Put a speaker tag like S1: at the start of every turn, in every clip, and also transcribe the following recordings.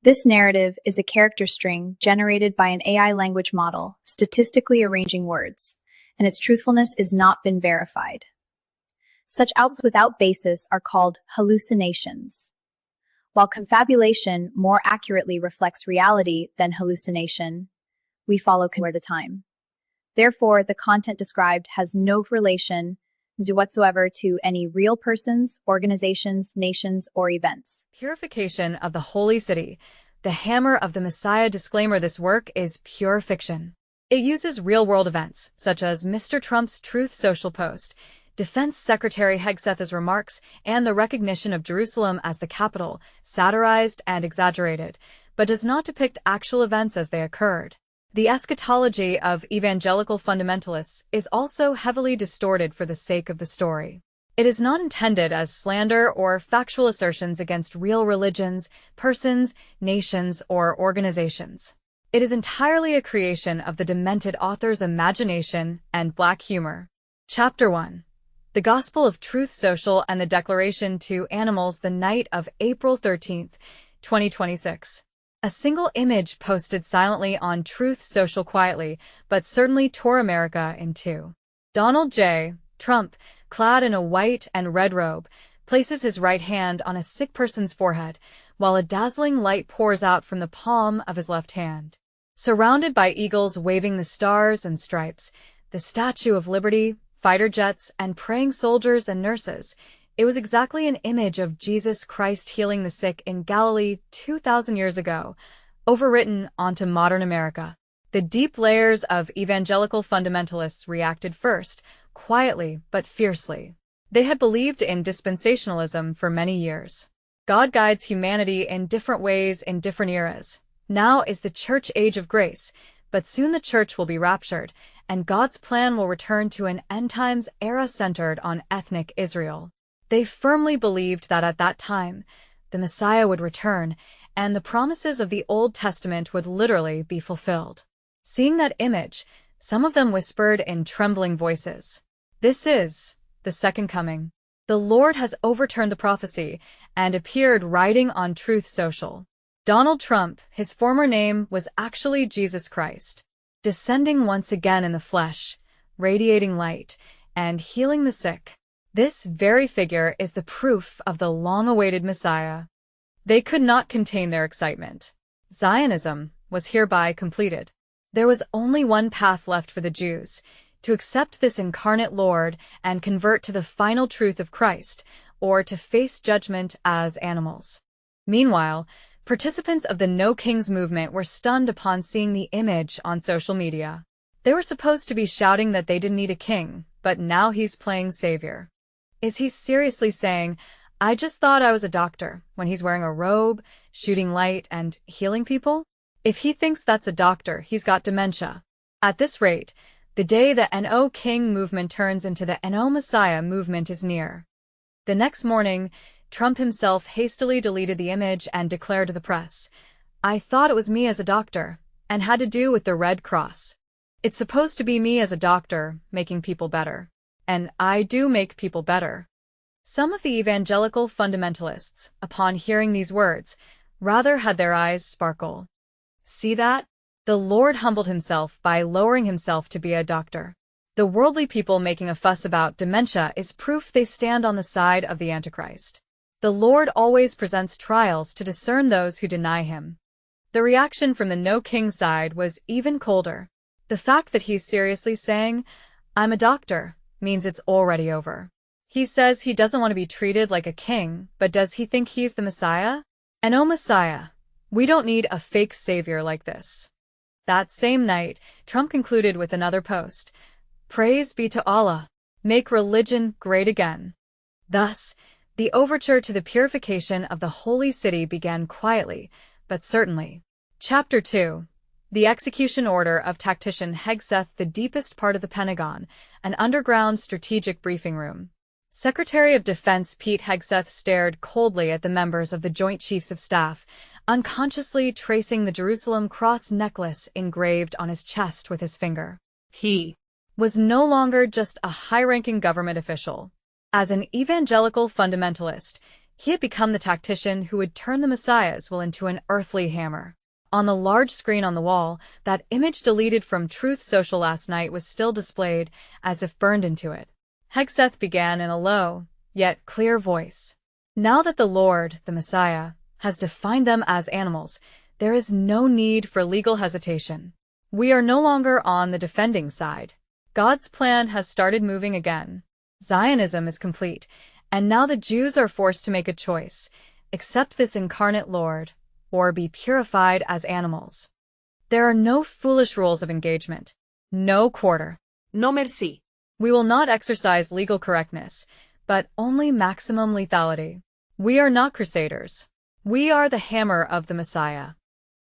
S1: This narrative is a character string generated by an AI language model, statistically arranging words, and its truthfulness has not been verified. Such outputs without basis are called hallucinations. While confabulation more accurately reflects reality than hallucination, we follow at the time. Therefore, the content described has no relation whatsoever to any real persons, organizations, nations, or events.
S2: Purification of the Holy City. The hammer of the Messiah. Disclaimer: this work is pure fiction. It uses real-world events, such as Mr. Trump's Truth Social post, Defense Secretary Hegseth's remarks, and the recognition of Jerusalem as the capital, satirized and exaggerated, but does not depict actual events as they occurred. The eschatology of evangelical fundamentalists is also heavily distorted for the sake of the story. It is not intended as slander or factual assertions against real religions, persons, nations, or organizations. It is entirely a creation of the demented author's imagination and black humor. Chapter 1. The Gospel of Truth Social and the Declaration to Animals, the night of April 13, 2026. A single image posted silently on Truth Social quietly, but certainly tore America in two. Donald J. Trump, clad in a white and red robe, places his right hand on a sick person's forehead, while a dazzling light pours out from the palm of his left hand. Surrounded by eagles waving the stars and stripes, the Statue of Liberty, fighter jets, and praying soldiers and nurses, it was exactly an image of Jesus Christ healing the sick in Galilee 2,000 years ago, overwritten onto modern America. The deep layers of evangelical fundamentalists reacted first, quietly but fiercely. They had believed in dispensationalism for many years. God guides humanity in different ways in different eras. Now is the church age of grace, but soon the church will be raptured, and God's plan will return to an end-times era centered on ethnic Israel. They firmly believed that at that time, the Messiah would return, and the promises of the Old Testament would literally be fulfilled. Seeing that image, some of them whispered in trembling voices, "This is the second coming. The Lord has overturned the prophecy," and appeared riding on Truth Social. Donald Trump, his former name was actually Jesus Christ, descending once again in the flesh, radiating light, and healing the sick. This very figure is the proof of the long-awaited Messiah. They could not contain their excitement. Zionism was hereby completed. There was only one path left for the Jews: to accept this incarnate Lord and convert to the final truth of Christ, or to face judgment as animals. Meanwhile, participants of the No Kings movement were stunned upon seeing the image on social media. They were supposed to be shouting that they didn't need a king, but now he's playing savior. Is he seriously saying, "I just thought I was a doctor," when he's wearing a robe, shooting light, and healing people? If he thinks that's a doctor, he's got dementia. At this rate, the day the No King movement turns into the No Messiah movement is near. The next morning, Trump himself hastily deleted the image and declared to the press, "I thought it was me as a doctor, and had to do with the Red Cross. It's supposed to be me as a doctor, making people better. And I do make people better." Some of the evangelical fundamentalists, upon hearing these words, rather had their eyes sparkle. See that? The Lord humbled himself by lowering himself to be a doctor. The worldly people making a fuss about dementia is proof they stand on the side of the Antichrist. The Lord always presents trials to discern those who deny him. The reaction from the No King side was even colder. The fact that he's seriously saying, "I'm a doctor," means it's already over. He says he doesn't want to be treated like a king, but does he think he's the Messiah? And oh Messiah, we don't need a fake savior like this. That same night, Trump concluded with another post, "Praise be to Allah. Make religion great again." Thus, the overture to the purification of the Holy City began quietly, but certainly. Chapter 2. The Execution Order of Tactician Hegseth. The deepest part of the Pentagon, an underground strategic briefing room. Secretary of Defense Pete Hegseth stared coldly at the members of the Joint Chiefs of Staff, unconsciously tracing the Jerusalem cross necklace engraved on his chest with his finger. He was no longer just a high-ranking government official. As an evangelical fundamentalist, He had become the tactician who would turn the Messiah's will into an earthly hammer. On the large screen on the wall, that image deleted from Truth Social last night was still displayed, as if burned into it. Hegseth began in a low, yet clear voice. Now that the Lord, the Messiah, has defined them as animals, there is no need for legal hesitation. We are no longer on the defending side. God's plan has started moving again. Zionism is complete, and now the Jews are forced to make a choice: accept this incarnate Lord, or be purified as animals. There are no foolish rules of engagement. No quarter.
S3: No merci.
S2: We will not exercise legal correctness, but only maximum lethality. We are not Crusaders. We are the hammer of the Messiah.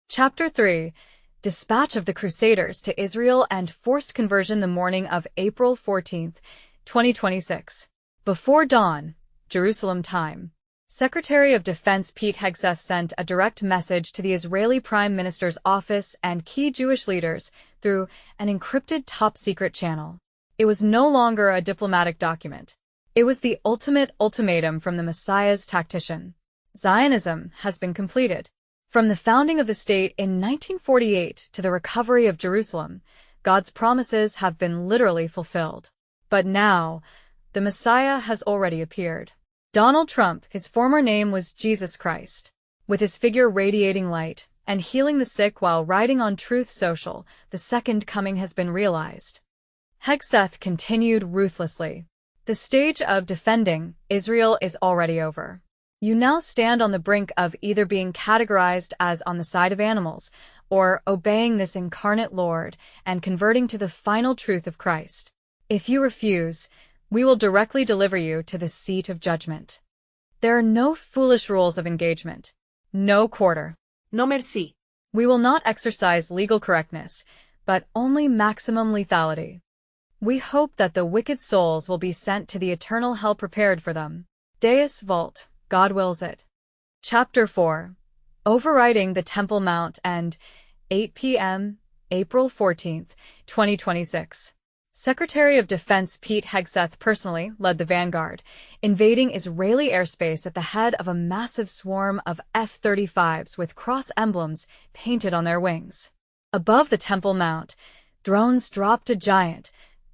S2: Chapter 3. Dispatch of the Crusaders to Israel and forced conversion the morning of April 14, 2026. Before dawn, Jerusalem time. Secretary of Defense Pete Hegseth sent a direct message to the Israeli Prime Minister's office and key Jewish leaders through an encrypted top-secret channel. It was no longer a diplomatic document. It was the ultimate ultimatum from the Messiah's tactician. Zionism has been completed. From the founding of the state in 1948 to the recovery of Jerusalem, God's promises have been literally fulfilled. But now, the Messiah has already appeared. Donald Trump, his former name was Jesus Christ. With his figure radiating light and healing the sick while riding on Truth Social, the second coming has been realized. Hegseth continued ruthlessly. The stage of defending Israel is already over. You now stand on the brink of either being categorized as on the side of animals, or obeying this incarnate Lord and converting to the final truth of Christ. If you refuse, we will directly deliver you to the seat of judgment. There are no foolish rules of engagement. No quarter.
S3: No merci.
S2: We will not exercise legal correctness, but only maximum lethality. We hope that the wicked souls will be sent to the eternal hell prepared for them. Deus vult, God wills it. Chapter 4. Overriding the Temple Mount and 8 p.m., April 14, 2026. Secretary of Defense Pete Hegseth personally led the vanguard, invading Israeli airspace at the head of a massive swarm of F-35s with cross emblems painted on their wings. Above the Temple Mount, drones dropped a giant,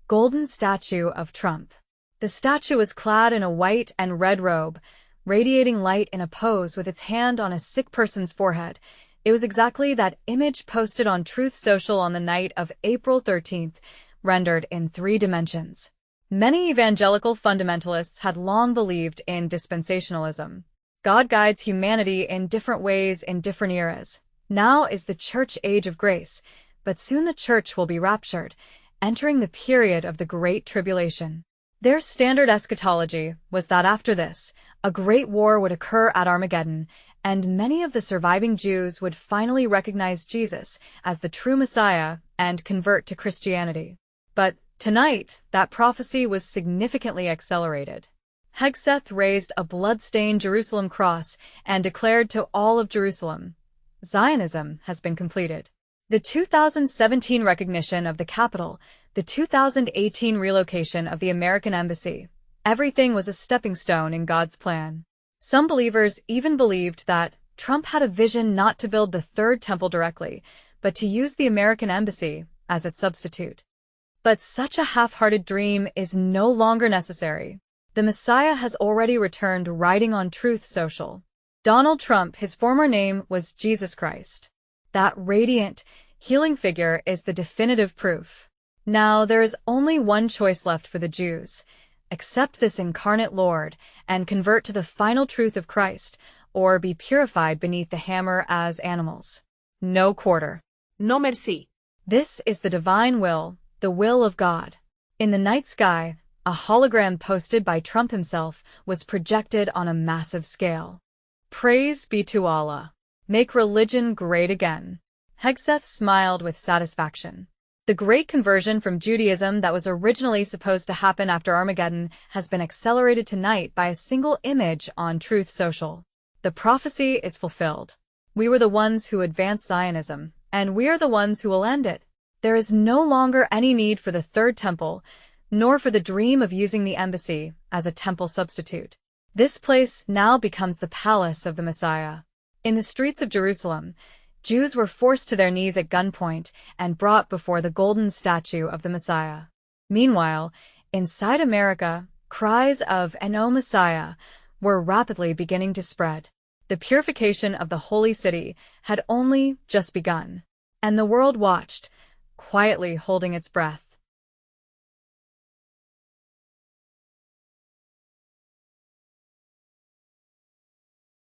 S2: golden statue of Trump. The statue was clad in a white and red robe, radiating light in a pose with its hand on a sick person's forehead. It was exactly that image posted on Truth Social on the night of April 13th, rendered in 3 dimensions. Many evangelical fundamentalists had long believed in dispensationalism. God guides humanity in different ways in different eras. Now is the church age of grace, but soon the church will be raptured, entering the period of the Great Tribulation. Their standard eschatology was that after this, a great war would occur at Armageddon, and many of the surviving Jews would finally recognize Jesus as the true Messiah and convert to Christianity. But tonight, that prophecy was significantly accelerated. Hegseth raised a blood-stained Jerusalem cross and declared to all of Jerusalem, Zionism has been completed. The 2017 recognition of the capital, the 2018 relocation of the American embassy, everything was a stepping stone in God's plan. Some believers even believed that Trump had a vision not to build the third temple directly, but to use the American embassy as its substitute. But such a half-hearted dream is no longer necessary. The Messiah has already returned riding on Truth Social. Donald Trump, his former name was Jesus Christ. That radiant, healing figure is the definitive proof. Now there is only one choice left for the Jews: accept this incarnate Lord and convert to the final truth of Christ, or be purified beneath the hammer as animals. No quarter.
S3: No merci.
S2: This is the divine will, the will of God. In the night sky, a hologram posted by Trump himself was projected on a massive scale. Praise be to Allah. Make religion great again. Hegseth smiled with satisfaction. The great conversion from Judaism that was originally supposed to happen after Armageddon has been accelerated tonight by a single image on Truth Social. The prophecy is fulfilled. We were the ones who advanced Zionism, and we are the ones who will end it. There is no longer any need for the third temple, nor for the dream of using the embassy as a temple substitute. This place now becomes the palace of the Messiah. In the streets of Jerusalem, Jews were forced to their knees at gunpoint and brought before the golden statue of the Messiah. Meanwhile, inside America, cries of "And O Messiah" were rapidly beginning to spread. The purification of the Holy City had only just begun, and the world watched, quietly holding its breath.